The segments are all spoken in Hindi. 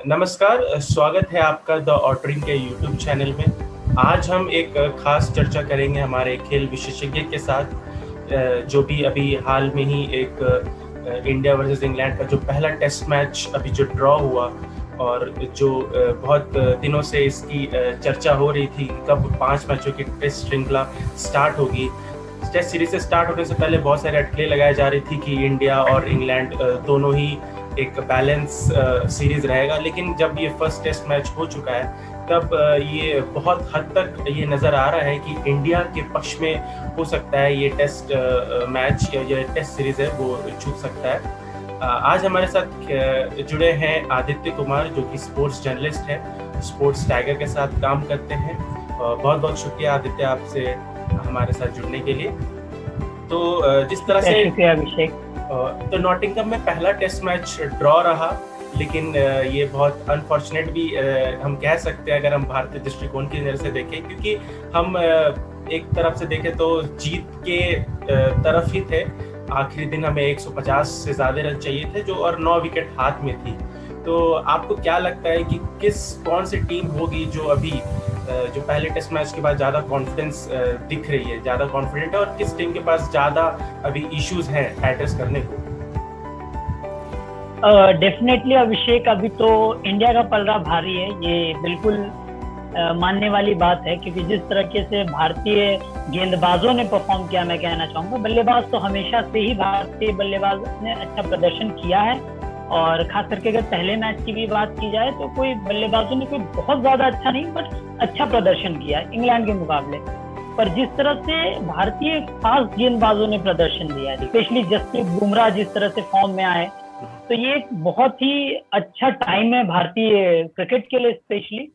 नमस्कार, स्वागत है आपका द ऑटरिंग के यूट्यूब चैनल में। आज हम एक खास चर्चा करेंगे हमारे खेल विशेषज्ञ के साथ, जो भी अभी हाल में ही एक इंडिया वर्सेस इंग्लैंड का जो पहला टेस्ट मैच अभी जो ड्रॉ हुआ और जो बहुत दिनों से इसकी चर्चा हो रही थी कब 5 मैचों की टेस्ट श्रृंखला स्टार्ट होगी। टेस्ट सीरीज से स्टार्ट होने से पहले बहुत सारे अटकलें लगाई जा रही थी कि इंडिया और इंग्लैंड दोनों ही एक बैलेंस सीरीज रहेगा, लेकिन जब ये फर्स्ट टेस्ट मैच हो चुका है तब ये बहुत हद तक ये नज़र आ रहा है कि इंडिया के पक्ष में हो सकता है ये टेस्ट मैच या ये टेस्ट सीरीज है वो छूट सकता है। आज हमारे साथ जुड़े हैं आदित्य कुमार, जो कि स्पोर्ट्स जर्नलिस्ट है, स्पोर्ट्स टाइगर के साथ काम करते हैं। बहुत बहुत शुक्रिया आदित्य आपसे हमारे साथ जुड़ने के लिए। तो जिस तरह से अभिषेक, तो नॉटिंघम में पहला टेस्ट मैच ड्रॉ रहा, लेकिन ये बहुत अनफॉर्चुनेट भी हम कह सकते हैं अगर हम भारतीय दृष्टिकोण की नज़र से देखें, क्योंकि हम एक तरफ से देखें तो जीत के तरफ ही थे। आखिरी दिन हमें 150 से ज़्यादा रन चाहिए थे जो और 9 विकेट हाथ में थी। तो आपको क्या लगता है कि कौन सी टीम होगी जो अभी जो पहले टेस्ट मैच के बाद ज़्यादा कॉन्फिडेंस दिख रही है, ज़्यादा कॉन्फिडेंट है, और किस टीम के पास ज़्यादा अभी इश्यूज हैं एड्रेस करने को? डेफिनेटली अभिषेक, अभी तो इंडिया का पलड़ा भारी है, ये बिल्कुल मानने वाली बात है, क्योंकि जिस तरीके से भारतीय गेंदबाजों ने परफॉर्म किया, मैं कहना चाहूँगा बल्लेबाज तो हमेशा से ही भारतीय बल्लेबाज ने अच्छा प्रदर्शन किया है, और खास करके अगर पहले मैच की भी बात की जाए तो कोई बल्लेबाजों ने कोई बहुत ज्यादा अच्छा नहीं बट अच्छा प्रदर्शन किया है इंग्लैंड के मुकाबले। पर जिस तरह से भारतीय खास गेंदबाजों ने प्रदर्शन दिया है, स्पेशली जसप्रीत बुमराह जिस तरह से फॉर्म में आए, तो ये एक बहुत ही अच्छा टाइम है भारतीय क्रिकेट के लिए स्पेशली।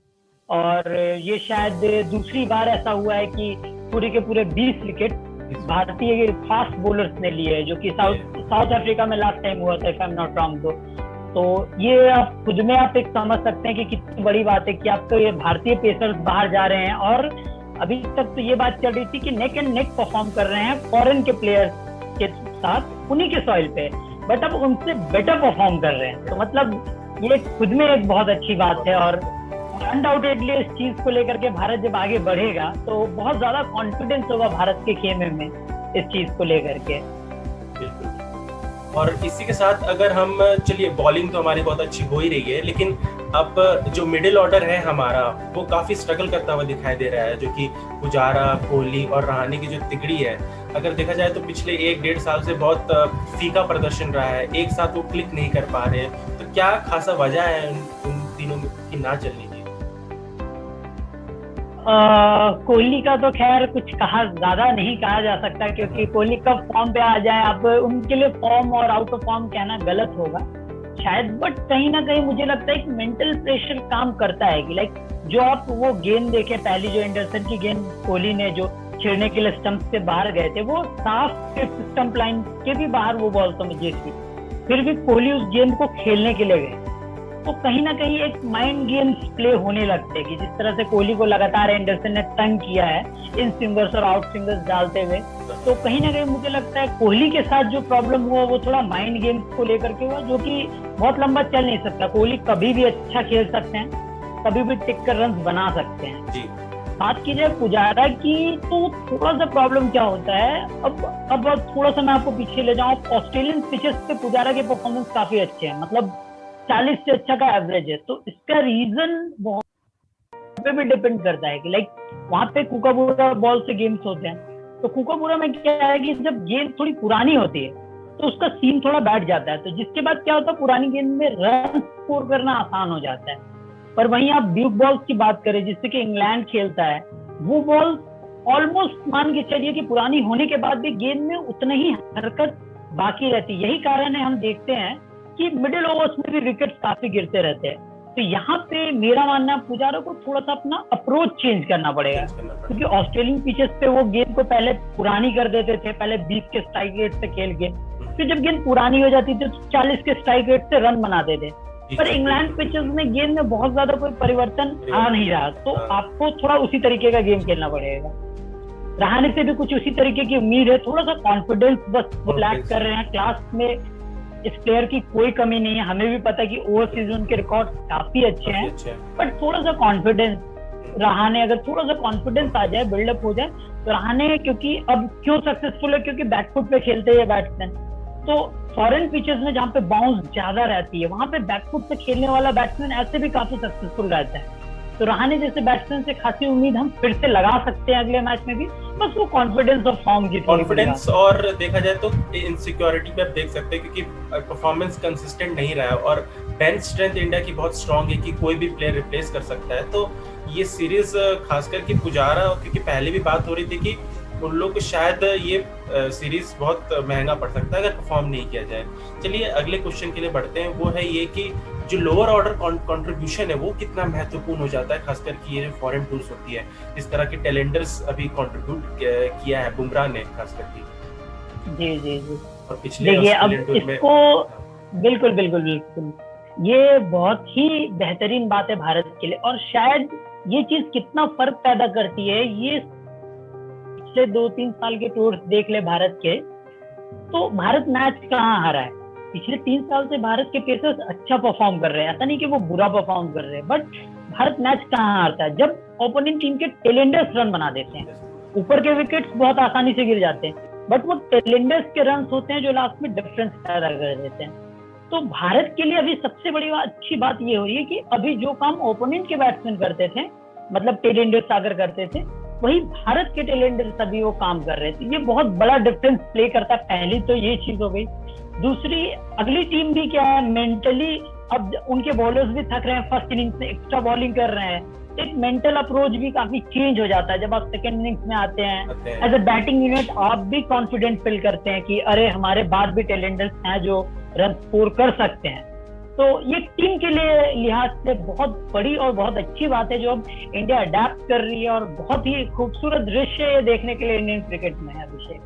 और ये शायद दूसरी बार ऐसा हुआ है कि पूरे के पूरे 20 विकेट भारतीय फास्ट बॉलर्स ने लिए, जो कि साउथ अफ्रीका में लास्ट टाइम हुआ था, if I am not wrong. तो ये आप खुद में आप एक समझ सकते हैं कि कितनी बड़ी बात है कि आपको ये भारतीय पेसर्स बाहर जा रहे हैं। और अभी तक तो ये बात चल रही थी कि नेक एंड नेक परफॉर्म कर रहे हैं फॉरेन के प्लेयर्स के साथ उन्हीं के सॉइल पे, बट अब उनसे बेटर परफॉर्म कर रहे हैं। तो मतलब ये खुद में एक बहुत अच्छी बात है, और अनडाउटेडली इस चीज को लेकर के भारत जब आगे बढ़ेगा तो बहुत ज्यादा कॉन्फिडेंस होगा भारत के खेमे में इस चीज को लेकर के। और इसी के साथ अगर हम चलिए, बॉलिंग तो हमारी बहुत अच्छी हो ही रही है, लेकिन अब जो मिडिल ऑर्डर है हमारा वो काफी स्ट्रगल करता हुआ दिखाई दे रहा है, जो कि पुजारा, कोहली और रहाणे की जो तिगड़ी है, अगर देखा जाए तो पिछले 1-1.5 साल से बहुत फीका प्रदर्शन रहा है, एक साथ वो क्लिक नहीं कर पा रहे हैं। तो क्या खासा वजह है उन तीनों की ना चलने की? कोहली का तो खैर कुछ ज्यादा नहीं कहा जा सकता, क्योंकि कोहली कब फॉर्म पे आ जाए, अब उनके लिए फॉर्म और आउट ऑफ फॉर्म कहना गलत होगा शायद, बट कहीं ना कहीं मुझे लगता है कि मेंटल प्रेशर काम करता है कि लाइक जो आप वो गेंद देखे, पहली जो एंडरसन की गेंद कोहली ने जो छेड़ने के लिए स्टंप से बाहर गए थे, वो साफ स्टंप लाइन के भी बाहर वो बॉल समझिए थी, फिर भी कोहली उस गेंद को खेलने के लिए गए। तो कहीं ना कहीं एक माइंड गेम्स प्ले होने लगते हैं कि जिस तरह से कोहली को लगातार एंडरसन ने तंग किया है इन स्विंगर्स और आउट स्विंगर्स डालते हुए, तो कहीं ना कहीं मुझे लगता है कोहली के साथ जो प्रॉब्लम हुआ वो थोड़ा माइंड गेम्स को लेकर के हुआ, जो कि बहुत लंबा चल नहीं सकता। कोहली कभी भी अच्छा खेल सकते हैं, कभी भी टिक कर रन बना सकते हैं। बात की जाए पुजारा की, तो थोड़ा सा प्रॉब्लम क्या होता है, अब थोड़ा सा मैं आपको पीछे ले जाऊँ, ऑस्ट्रेलियन पिचेस पे पुजारा के परफॉर्मेंस काफी अच्छे हैं, मतलब 40 से अच्छा का एवरेज है। तो इसका रीजन बहुत पे भी डिपेंड करता है कि लाइक वहां पे कूकाबूरा बॉल से गेम्स होते हैं, तो कूकाबूरा में क्या है कि जब गेंद थोड़ी पुरानी होती है तो उसका सीन थोड़ा बैठ जाता है, तो जिसके बाद क्या होता है पुरानी गेंद में रन स्कोर करना आसान हो जाता है। पर वहीं आप ड्यूक बॉल्स की बात करें जिससे कि इंग्लैंड खेलता है, वो बॉल ऑलमोस्ट मान के चलिए कि पुरानी होने के बाद भी गेंद में उतना ही हरकत बाकी रहती है। यही कारण है हम देखते हैं कि मिडिल ओवर्स में भी विकेट्स काफी गिरते रहते हैं। तो यहाँ पे मेरा मानना है पुजारा को थोड़ा सा अपना अप्रोच चेंज करना पड़ेगा, क्योंकि ऑस्ट्रेलियन पिचेस पे वो गेंद को पहले पुरानी कर देते थे, पहले 20 के स्ट्राइक रेट से खेल के, फिर जब गेंद पुरानी हो जाती थी तो 40 के स्ट्राइक रेट से रन बनाते थे। पर इंग्लैंड पिचेस में गेंद में बहुत ज्यादा कोई परिवर्तन आ नहीं रहा, तो आपको थोड़ा उसी तरीके का गेम खेलना पड़ेगा। रहाणे से भी कुछ उसी तरीके की उम्मीद है, थोड़ा सा कॉन्फिडेंस बस वो लैक कर रहे हैं, क्लास में इस प्लेयर की कोई कमी नहीं है, हमें भी पता है कि ओवरसीज उनके रिकॉर्ड काफी अच्छे हैं, बट थोड़ा सा कॉन्फिडेंस रहाने, अगर थोड़ा सा कॉन्फिडेंस आ जाए, बिल्डअप हो जाए तो रहाने, क्योंकि अब क्यों सक्सेसफुल है, क्योंकि बैकफुट पे खेलते हैं बैट्समैन, तो फॉरेन पिचेस में जहाँ पे बाउंस ज्यादा रहती है वहां पे बैकफुट पे खेलने वाला बैट्समैन ऐसे भी काफी सक्सेसफुल रहता है। तो रहाने जैसे बैट्समैन से खासी उम्मीद हम फिर से लगा सकते हैं अगले मैच में भी, बस वो कॉन्फिडेंस और फॉर्म की कॉन्फिडेंस, और देखा जाए तो इनसिक्योरिटी पे आप देख सकते हैं क्योंकि परफॉर्मेंस कंसिस्टेंट नहीं रहा है और बेंच स्ट्रेंथ इंडिया की बहुत स्ट्रांग है कि कोई भी प्लेयर रिप्लेस कर सकता है। तो ये सीरीज खासकर कि पुजारा, क्योंकि पहले भी बात हो रही थी कि उन लोग को शायद ये सीरीज बहुत महंगा पड़ सकता है अगर परफॉर्म नहीं किया जाए। चलिए अगले क्वेश्चन के लिए बढ़ते हैं, वो है ये कि जो लोअर ऑर्डर कंट्रीब्यूशन है वो कितना महत्वपूर्ण हो जाता है, खासकर कि ये फॉरेन टूर्स होती है, इस तरह के टैलेंटर्स अभी कंट्रीब्यूट किया है बुमराह ने खास करके। जी जी जी, और पिछले देखिए अब इसको बिल्कुल बिल्कुल बिल्कुल ये बहुत ही बेहतरीन बात है भारत के लिए, और शायद ये चीज कितना फर्क पैदा करती है, ये पिछले 2-3 साल के टूर्स देख ले भारत के, तो भारत मैच कहाँ हारा है। पिछले 3 साल से भारत के पेसर्स अच्छा परफॉर्म कर रहे हैं, ऐसा नहीं कि वो बुरा परफॉर्म कर रहे हैं, बट भारत मैच कहाँ हारता है, जब ओपोनेंट टीम के टेलेंडर्स रन बना देते हैं। ऊपर के विकेट्स बहुत आसानी से गिर जाते हैं, बट वो टेलेंडर्स के रन होते हैं जो लास्ट में डिफरेंस पैदा कर देते हैं। तो भारत के लिए अभी सबसे बड़ी अच्छी बात ये हो रही है कि अभी जो काम ओपोनेंट के बैट्समैन करते थे, मतलब टेलेंडर्स आकर करते थे, वही भारत के टेलेंडर्स अभी वो काम कर रहे थे। ये बहुत बड़ा डिफरेंस प्ले करता है। पहली तो ये चीज हो गई। दूसरी, अगली टीम भी क्या है, मेंटली अब उनके बॉलर्स भी थक रहे हैं, फर्स्ट इनिंग्स में एक्स्ट्रा बॉलिंग कर रहे हैं, एक मेंटल अप्रोच भी काफी चेंज हो जाता है जब आप सेकंड इनिंग्स में आते हैं। एज अ बैटिंग यूनिट आप भी कॉन्फिडेंट फील करते हैं कि अरे हमारे बाद भी टेलेंटर्स हैं जो रन स्कोर कर सकते हैं। तो ये टीम के लिए लिहाज से बहुत बड़ी और बहुत अच्छी बात है जो अब इंडिया अडेप्ट कर रही है, और बहुत ही खूबसूरत दृश्य ये देखने के लिए इंडियन क्रिकेट में है। अभिषेक,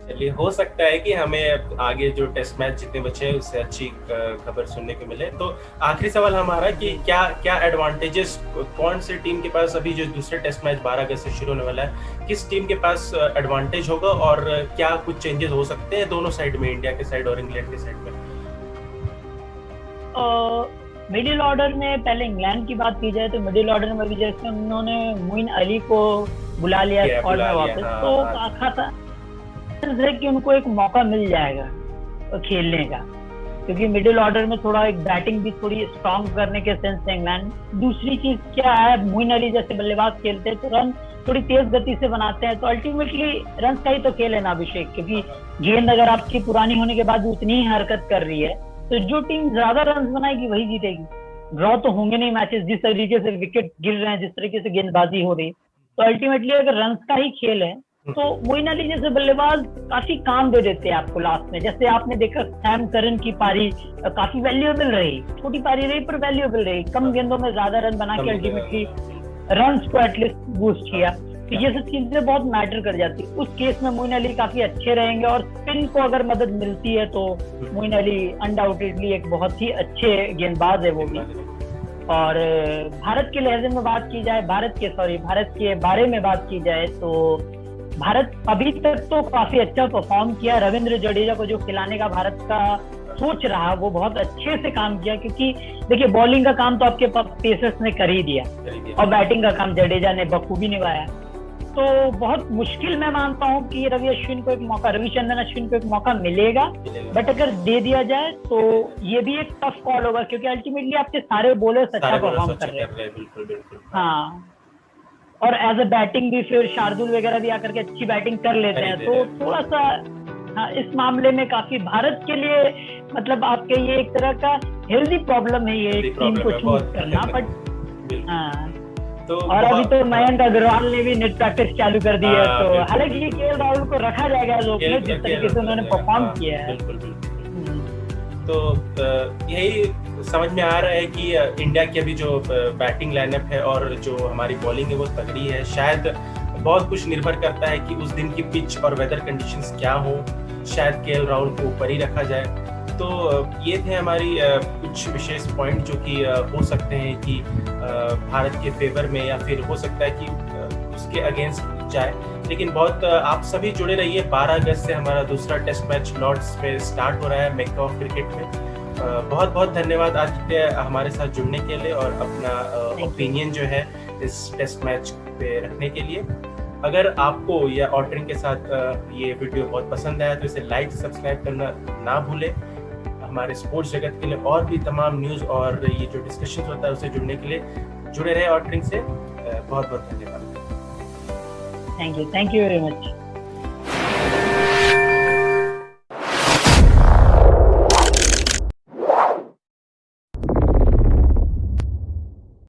चलिए हो सकता है कि हमें आगे जो टेस्ट मैच जितने बचे हैं उससे अच्छी खबर सुनने को मिले। तो आखिरी सवाल हमारा कि क्या क्या एडवांटेजेस कौन से टीम के पास, अभी जो दूसरे टेस्ट मैच 12 अगस्त से शुरू होने वाला है, किस टीम के पास एडवांटेज होगा और क्या कुछ चेंजेस हो सकते हैं दोनों साइड में, इंडिया के साइड और इंग्लैंड के साइड में? मिडिल ऑर्डर में पहले इंग्लैंड की बात की जाए तो मिडिल ऑर्डर में भी जैसे उन्होंने मोइन अली को बुला लिया स्क्वाड में वापस, तो खासा है कि उनको एक मौका मिल जाएगा खेलने का, क्योंकि मिडिल ऑर्डर में थोड़ा एक बैटिंग भी थोड़ी स्ट्रॉन्ग करने के सेंस से इंग्लैंड। दूसरी चीज क्या है, मोइन अली जैसे बल्लेबाज खेलते हैं तो रन थोड़ी तेज गति से बनाते हैं, तो अल्टीमेटली रन का ही तो खेल है ना अभिषेक, क्योंकि गेंद अगर आपकी पुरानी होने के बाद उतनी ही हरकत कर रही है तो जो टीम ज्यादा रन बनाएगी वही जीतेगी। ड्रॉ तो होंगे नहीं मैचेस, जिस तरीके से विकेट गिर रहे हैं, जिस तरीके से गेंदबाजी हो रही, तो अल्टीमेटली अगर रन का ही खेल है तो मोइन अली जैसे बल्लेबाज काफी काम दे देते हैं आपको लास्ट में। जैसे आपने देखा सैम करन की पारी काफी वैल्यूएबल रही, छोटी पारी रही पर वैल्यूएबल रही, कम गेंदों में ज्यादा रन बना के अल्टीमेटली रन्स को एटलीस्ट बूस्ट किया। तो ये सब चीजें बहुत मैटर कर जाती है। उस केस में मोइन अली काफी अच्छे रहेंगे, और स्पिन को अगर मदद मिलती है तो मोइन अली अनडाउटेडली एक बहुत ही अच्छे गेंदबाज है वो भी। और भारत के लहजे में बात की जाए, भारत के बारे में बात की जाए तो भारत अभी तक तो काफी अच्छा परफॉर्म किया। रविंद्र जडेजा को जो खिलाने का भारत का सोच रहा वो बहुत अच्छे से काम किया, क्योंकि देखिए बॉलिंग का काम तो आपके पेसर्स ने कर ही दिया और बैटिंग का काम जडेजा ने बखूबी निभाया। तो बहुत मुश्किल मैं मानता हूँ कि रविचंद्रन अश्विन को एक मौका मिलेगा, बट अगर दे दिया जाए तो ये भी एक टफ कॉल होगा, क्योंकि अल्टीमेटली आपके सारे बॉलर्स अच्छा परफॉर्म कर रहे हैं। हाँ, और एज अ बैटिंग भी फिर शार्दुल वगैरह भी आकर के अच्छी बैटिंग कर लेते हैं, तो थोड़ा सा हाँ, इस मामले में काफी भारत के लिए मतलब आपके ये एक तरह का हेल्दी प्रॉब्लम है ये टीम को चूज करना। बट हाँ, तो और अभी तो मयंक अग्रवाल ने भी नेट प्रैक्टिस चालू कर दी है, तो हालांकि केएल राहुल को रखा जाएगा ओपनर जिस तरीके से उन्होंने परफॉर्म किया है। तो यही समझ में आ रहा है कि इंडिया की अभी जो बैटिंग लाइनअप है और जो हमारी बॉलिंग है वो तगड़ी है। शायद बहुत कुछ निर्भर करता है कि उस दिन की पिच और वेदर कंडीशंस क्या हो, शायद केएल राहुल को ऊपर ही रखा जाए। तो ये थे हमारी कुछ विशेष पॉइंट जो कि हो सकते हैं कि भारत के फेवर में, या फिर हो सकता है कि उसके अगेंस्ट जाए, लेकिन बहुत आप सभी जुड़े रहिए। 12 अगस्त से हमारा दूसरा टेस्ट मैच लॉर्ड्स में स्टार्ट हो रहा है मैकॉफ क्रिकेट में। बहुत बहुत धन्यवाद आदित्य हमारे साथ जुड़ने के लिए और अपना ओपिनियन जो है इस टेस्ट मैच पे रखने के लिए। अगर आपको या ऑटरिंग के साथ ये वीडियो बहुत पसंद आया तो इसे लाइक सब्सक्राइब करना ना भूलें। हमारे स्पोर्ट्स जगत के लिए और भी तमाम न्यूज़ और ये जो डिस्कशन होता है उसे जुड़ने के लिए जुड़े रहे ऑटरिंग से। बहुत बहुत धन्यवाद। Thank you very much.